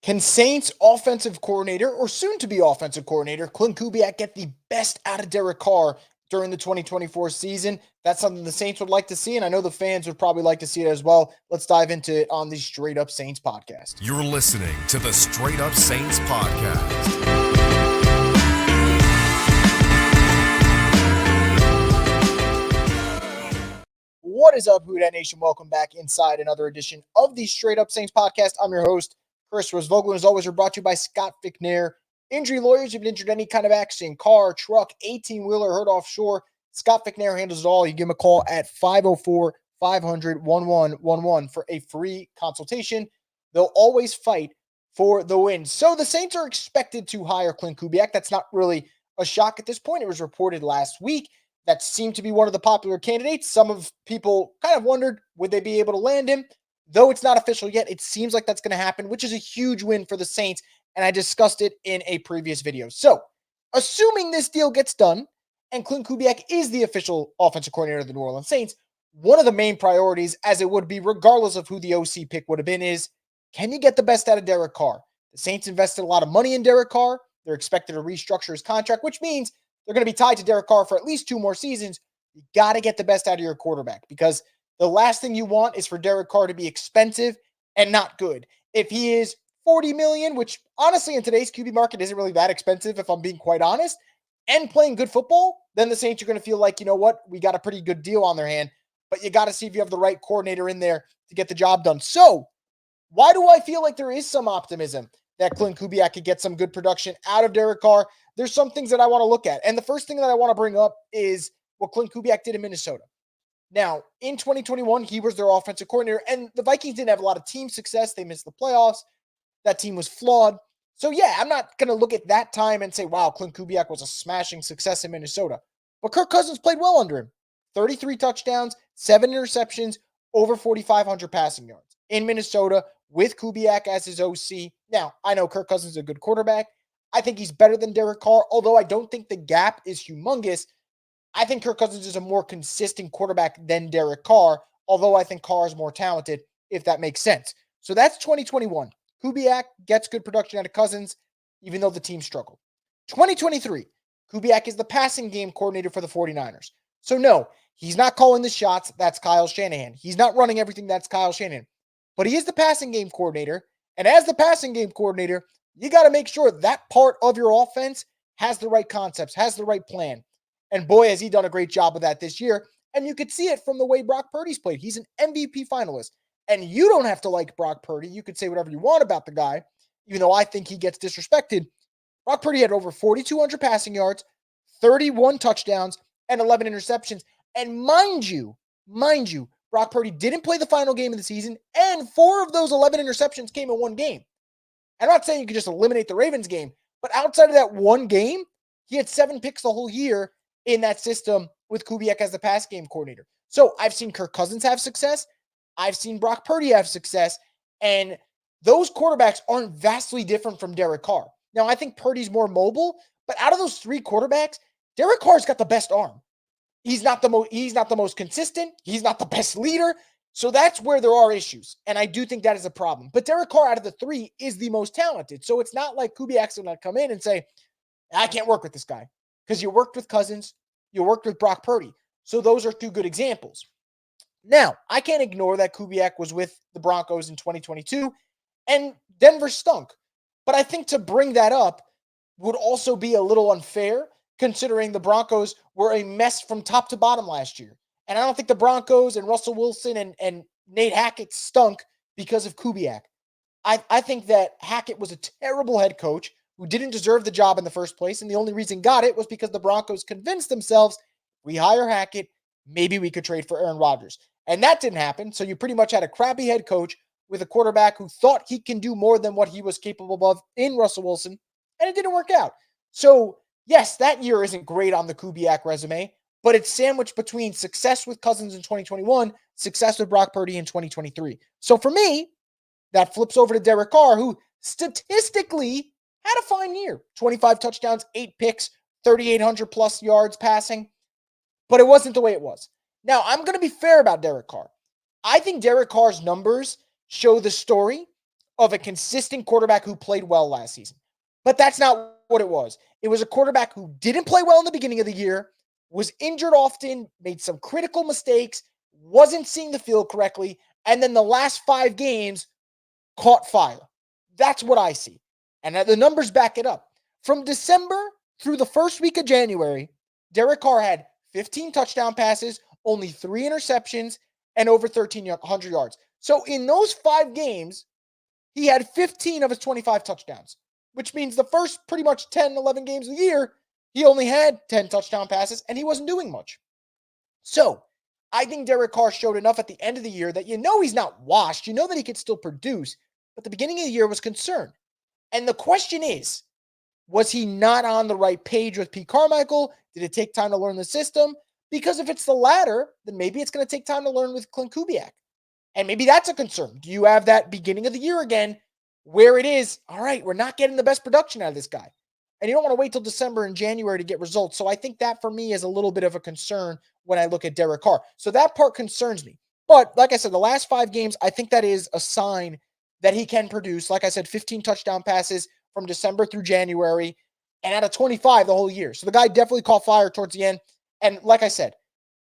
Can Saints offensive coordinator or soon to be offensive coordinator Klint Kubiak get the best out of Derek Carr during the 2024 season? That's something the Saints would like to see, and I know the fans would probably like to see it as well. Let's dive into it on the Straight Up Saints podcast. You're listening to the Straight Up Saints podcast. What is up, Who Dat Nation? Welcome back inside another edition of the Straight Up Saints podcast. I'm your host, Chris Rosvogel, and as always, we're brought to you by Scott Fickner. Injury lawyers, if you've been injured any kind of accident, car, truck, 18-wheeler, hurt offshore, Scott Fickner handles it all. You give him a call at 504-500-1111 for a free consultation. They'll always fight for the win. So the Saints are expected to hire Klint Kubiak. That's not really a shock at this point. It was reported last week. That seemed to be one of the popular candidates. Some of people kind of wondered, would they be able to land him? Though it's not official yet, it seems like that's going to happen, which is a huge win for the Saints, and I discussed it in a previous video. So, assuming this deal gets done, and Klint Kubiak is the official offensive coordinator of the New Orleans Saints, one of the main priorities, as it would be regardless of who the OC pick would have been, is can you get the best out of Derek Carr? The Saints invested a lot of money in Derek Carr. They're expected to restructure his contract, which means they're going to be tied to Derek Carr for at least 2 more seasons. You got to get the best out of your quarterback because the last thing you want is for Derek Carr to be expensive and not good. If he is $40 million, which honestly in today's QB market isn't really that expensive, if I'm being quite honest, and playing good football, then the Saints are going to feel like, you know what, we got a pretty good deal on their hand, but you got to see if you have the right coordinator in there to get the job done. So why do I feel like there is some optimism that Klint Kubiak could get some good production out of Derek Carr? There's some things that I want to look at. And the first thing that I want to bring up is what Klint Kubiak did in Minnesota. Now, in 2021, he was their offensive coordinator, and the Vikings didn't have a lot of team success. They missed the playoffs. That team was flawed. So, yeah, I'm not going to look at that time and say, wow, Klint Kubiak was a smashing success in Minnesota. But Kirk Cousins played well under him. 33 touchdowns, 7 interceptions, over 4,500 passing yards in Minnesota with Kubiak as his OC. Now, I know Kirk Cousins is a good quarterback. I think he's better than Derek Carr, although I don't think the gap is humongous. I think Kirk Cousins is a more consistent quarterback than Derek Carr, although I think Carr is more talented, if that makes sense. So that's 2021. Kubiak gets good production out of Cousins, even though the team struggled. 2023, Kubiak is the passing game coordinator for the 49ers. So no, he's not calling the shots. That's Kyle Shanahan. He's not running everything. That's Kyle Shanahan. But he is the passing game coordinator. And as the passing game coordinator, you got to make sure that part of your offense has the right concepts, has the right plan. And boy, has he done a great job of that this year. And you could see it from the way Brock Purdy's played. He's an MVP finalist. And you don't have to like Brock Purdy. You could say whatever you want about the guy, even though I think he gets disrespected. Brock Purdy had over 4,200 passing yards, 31 touchdowns, and 11 interceptions. And mind you, Brock Purdy didn't play the final game of the season, and 4 of those 11 interceptions came in one game. I'm not saying you could just eliminate the Ravens game, but outside of that one game, he had 7 picks the whole year in that system with Kubiak as the pass game coordinator. So I've seen Kirk Cousins have success. I've seen Brock Purdy have success. And those quarterbacks aren't vastly different from Derek Carr. Now, I think Purdy's more mobile, but out of those 3 quarterbacks, Derek Carr's got the best arm. He's not the most consistent. He's not the best leader. So that's where there are issues. And I do think that is a problem. But Derek Carr out of the 3 is the most talented. So it's not like Kubiak's going to come in and say, I can't work with this guy. Because you worked with Cousins, you worked with Brock Purdy. So those are 2 good examples. Now, I can't ignore that Kubiak was with the Broncos in 2022 and Denver stunk. But I think to bring that up would also be a little unfair considering the Broncos were a mess from top to bottom last year. And I don't think the Broncos and Russell Wilson and Nate Hackett stunk because of Kubiak. I think that Hackett was a terrible head coach who didn't deserve the job in the first place. And the only reason got it was because the Broncos convinced themselves, we hire Hackett, maybe we could trade for Aaron Rodgers. And that didn't happen. So you pretty much had a crappy head coach with a quarterback who thought he can do more than what he was capable of in Russell Wilson. And it didn't work out. So yes, that year isn't great on the Kubiak resume, but it's sandwiched between success with Cousins in 2021, success with Brock Purdy in 2023. So for me, that flips over to Derek Carr, who statistically had a fine year. 25 touchdowns, 8 picks, 3,800 plus yards passing, but it wasn't the way it was. Now, I'm going to be fair about Derek Carr. I think Derek Carr's numbers show the story of a consistent quarterback who played well last season. But that's not what it was. It was a quarterback who didn't play well in the beginning of the year, was injured often, made some critical mistakes, wasn't seeing the field correctly, and then the last 5 games caught fire. That's what I see. And the numbers back it up. From December through the first week of January, Derek Carr had 15 touchdown passes, only 3 interceptions, and over 1,300 yards. So in those 5 games, he had 15 of his 25 touchdowns, which means the first pretty much 10, 11 games of the year, he only had 10 touchdown passes and he wasn't doing much. So I think Derek Carr showed enough at the end of the year that he's not washed. You know that he could still produce, but the beginning of the year was concerned. And the question is, was he not on the right page with Pete Carmichael? Did it take time to learn the system? Because if it's the latter, then maybe it's going to take time to learn with Klint Kubiak. And maybe that's a concern. Do you have that beginning of the year again where it is, all right, we're not getting the best production out of this guy? And you don't want to wait till December and January to get results. So I think that for me is a little bit of a concern when I look at Derek Carr. So that part concerns me. But like I said, the last 5 games, I think that is a sign that he can produce. Like I said, 15 touchdown passes from December through January and out of 25 the whole year. So the guy definitely caught fire towards the end. And like I said,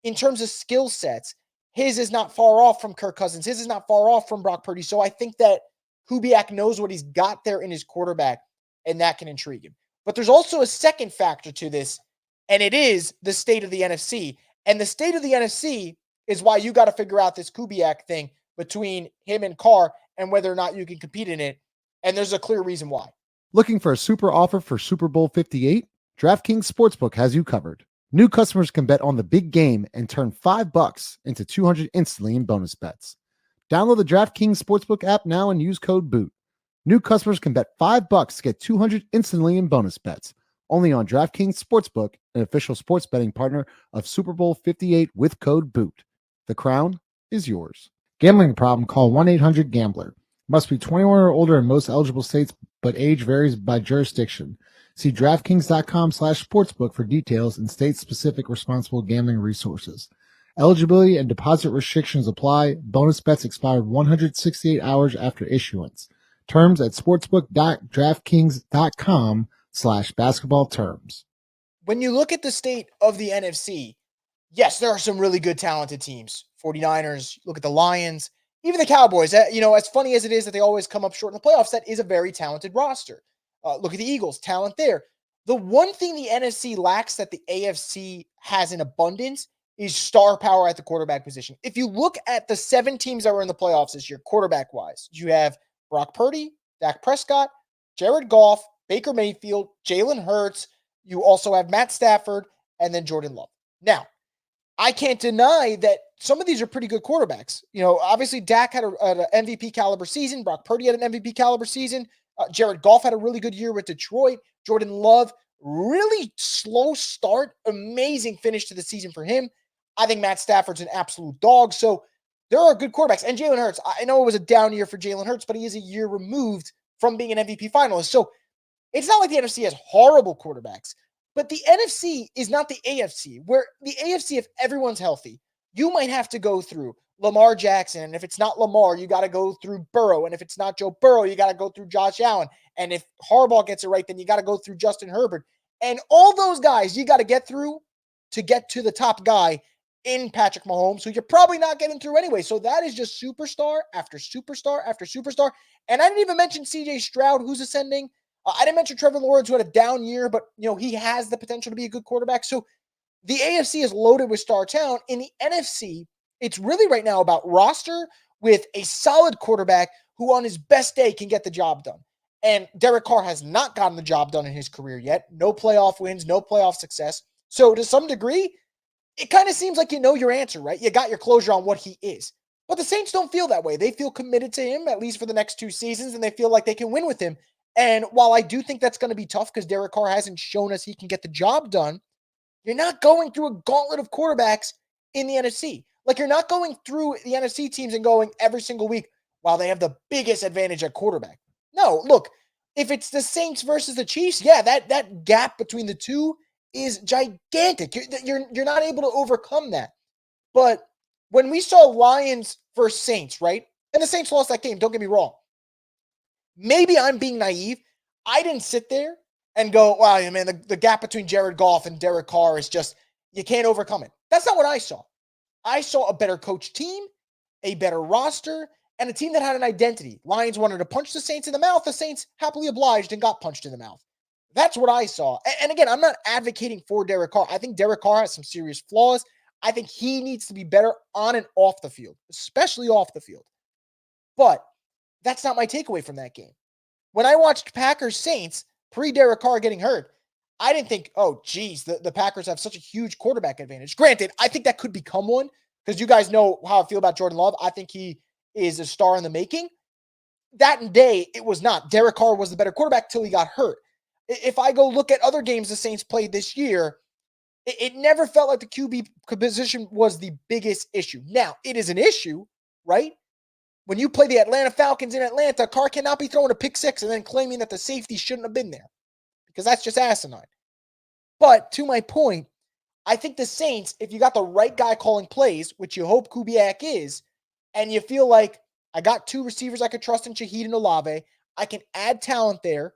in terms of skill sets, his is not far off from Kirk Cousins. His is not far off from Brock Purdy. So I think that Kubiak knows what he's got there in his quarterback, and that can intrigue him. But there's also a second factor to this, and it is the state of the NFC. And the state of the NFC is why you got to figure out this Kubiak thing between him and Carr and whether or not you can compete in it. And there's a clear reason why. Looking for a super offer for Super Bowl 58? DraftKings Sportsbook has you covered. New customers can bet on the big game and turn $5 into $200 instantly in bonus bets. Download the DraftKings Sportsbook app now and use code BOOT. New customers can bet $5 to get $200 instantly in bonus bets. Only on DraftKings Sportsbook, an official sports betting partner of Super Bowl 58 with code BOOT. The crown is yours. Gambling problem? Call 1-800-GAMBLER. Must be 21 or older in most eligible states, but age varies by jurisdiction. See DraftKings.com/sportsbook for details and state-specific responsible gambling resources. Eligibility and deposit restrictions apply. Bonus bets expire 168 hours after issuance. Terms at sportsbook.draftkings.com/basketball terms. When you look at the state of the NFC, yes, there are some really good talented teams. 49ers, look at the Lions, even the Cowboys. As funny as it is that they always come up short in the playoffs, that is a very talented roster. Look at the Eagles, talent there. The one thing the NFC lacks that the AFC has in abundance is star power at the quarterback position. If you look at the 7 teams that were in the playoffs this year, quarterback-wise, you have Brock Purdy, Dak Prescott, Jared Goff, Baker Mayfield, Jalen Hurts. You also have Matt Stafford, and then Jordan Love. Now, I can't deny that some of these are pretty good quarterbacks. Obviously Dak had an MVP caliber season. Brock Purdy had an MVP caliber season. Jared Goff had a really good year with Detroit. Jordan Love, really slow start, amazing finish to the season for him. I think Matt Stafford's an absolute dog. So there are good quarterbacks. And Jalen Hurts, I know it was a down year for Jalen Hurts, but he is a year removed from being an MVP finalist. So it's not like the NFC has horrible quarterbacks. But the NFC is not the AFC, where the AFC, if everyone's healthy, you might have to go through Lamar Jackson. And if it's not Lamar, you got to go through Burrow. And if it's not Joe Burrow, you got to go through Josh Allen. And if Harbaugh gets it right, then you got to go through Justin Herbert. And all those guys you got to get through to get to the top guy in Patrick Mahomes, who you're probably not getting through anyway. So that is just superstar after superstar after superstar. And I didn't even mention CJ Stroud, who's ascending. I didn't mention Trevor Lawrence, who had a down year, but he has the potential to be a good quarterback. So the AFC is loaded with star talent. In the NFC, it's really right now about roster with a solid quarterback who on his best day can get the job done. And Derek Carr has not gotten the job done in his career yet. No playoff wins, no playoff success. So to some degree, it kind of seems like you know your answer, right? You got your closure on what he is. But the Saints don't feel that way. They feel committed to him, at least for the next 2 seasons, and they feel like they can win with him. And while I do think that's going to be tough because Derek Carr hasn't shown us he can get the job done, you're not going through a gauntlet of quarterbacks in the NFC. Like, you're not going through the NFC teams and going every single week, while they have the biggest advantage at quarterback. No, look, if it's the Saints versus the Chiefs, yeah, that gap between the two is gigantic. You're not able to overcome that. But when we saw Lions versus Saints, right? And the Saints lost that game, don't get me wrong. maybe I'm being naive. I didn't sit there and go, wow, man, the gap between Jared Goff and Derek Carr is just, you can't overcome it. That's not what I saw. I saw a better coach team, a better roster, and a team that had an identity. Lions wanted to punch the Saints in the mouth. The Saints happily obliged and got punched in the mouth. That's what I saw. And again, I'm not advocating for Derek Carr. I think Derek Carr has some serious flaws. I think he needs to be better on and off the field, especially off the field. But that's not my takeaway from that game. When I watched Packers Saints pre-Derek Carr getting hurt, I didn't think, oh, geez, the Packers have such a huge quarterback advantage. Granted, I think that could become one because you guys know how I feel about Jordan Love. I think he is a star in the making. That day, it was not. Derek Carr was the better quarterback till he got hurt. If I go look at other games the Saints played this year, it never felt like the QB position was the biggest issue. Now, it is an issue, right? When you play the Atlanta Falcons in Atlanta, Carr cannot be throwing a pick six and then claiming that the safety shouldn't have been there because that's just asinine. But to my point, I think the Saints, if you got the right guy calling plays, which you hope Kubiak is, and you feel like I got two receivers I could trust in Shaheed and Olave, I can add talent there.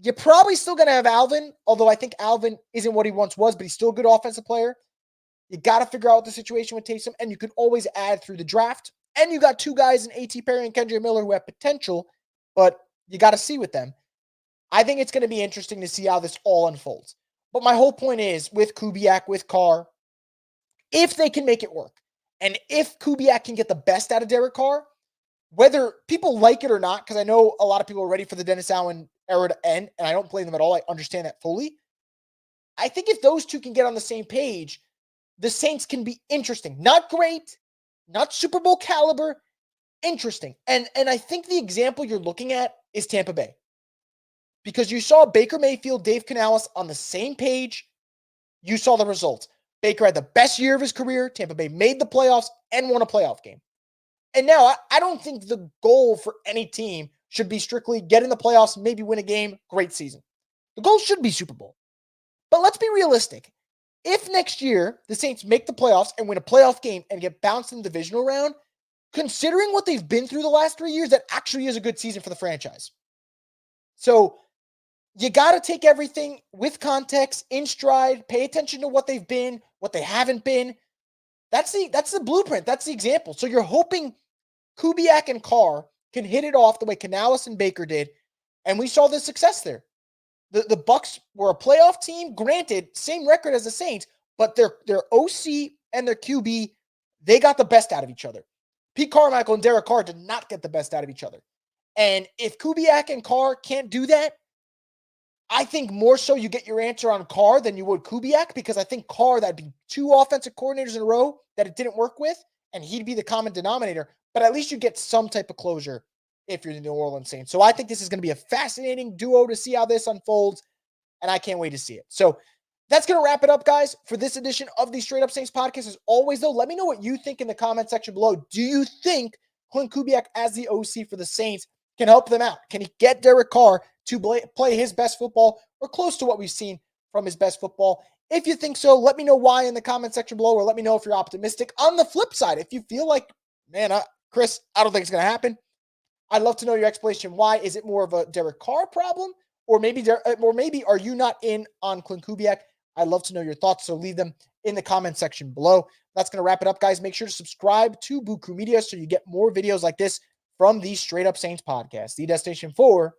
You're probably still going to have Alvin, although I think Alvin isn't what he once was, but he's still a good offensive player. You got to figure out the situation with Taysom, and you can always add through the draft. And you got two guys in A.T. Perry and Kendra Miller who have potential, but you got to see with them. I think it's going to be interesting to see how this all unfolds. But my whole point is, with Kubiak, with Carr, if they can make it work, and if Kubiak can get the best out of Derek Carr, whether people like it or not, because I know a lot of people are ready for the Dennis Allen era to end, and I don't blame them at all. I understand that fully. I think if those two can get on the same page, the Saints can be interesting. Not great, not Super Bowl caliber, interesting. And I think the example you're looking at is Tampa Bay. Because you saw Baker Mayfield, Dave Canales on the same page. You saw the results. Baker had the best year of his career. Tampa Bay made the playoffs and won a playoff game. And now I don't think the goal for any team should be strictly get in the playoffs, maybe win a game, great season. The goal should be Super Bowl. But let's be realistic. If next year the Saints make the playoffs and win a playoff game and get bounced in the divisional round, considering what they've been through the last 3 years, that actually is a good season for the franchise. So you got to take everything with context, in stride, pay attention to what they've been, what they haven't been. That's the blueprint. That's the example. So you're hoping Kubiak and Carr can hit it off the way Canales and Baker did, and we saw the success there. The Bucs were a playoff team, granted, same record as the Saints, but their OC and their QB, they got the best out of each other. Pete Carmichael and Derek Carr did not get the best out of each other. And if Kubiak and Carr can't do that, I think more so you get your answer on Carr than you would Kubiak, because I think Carr, that'd be two offensive coordinators in a row that it didn't work with, and he'd be the common denominator. But at least you get some type of closure if you're the New Orleans Saints. So I think this is going to be a fascinating duo to see how this unfolds, and I can't wait to see it. So that's going to wrap it up, guys, for this edition of the Straight Up Saints podcast. As always, though, let me know what you think in the comment section below. Do you think Klint Kubiak as the OC for the Saints can help them out? Can he get Derek Carr to play his best football or close to what we've seen from his best football? If you think so, let me know why in the comment section below, or let me know if you're optimistic. On the flip side, if you feel like, man, Chris, I don't think it's going to happen, I'd love to know your explanation. Why? Is it more of a Derek Carr problem? Or maybe are you not in on Klint Kubiak? I'd love to know your thoughts, so leave them in the comment section below. That's going to wrap it up, guys. Make sure to subscribe to Boo Crew Media so you get more videos like this from the Straight Up Saints podcast, the destination for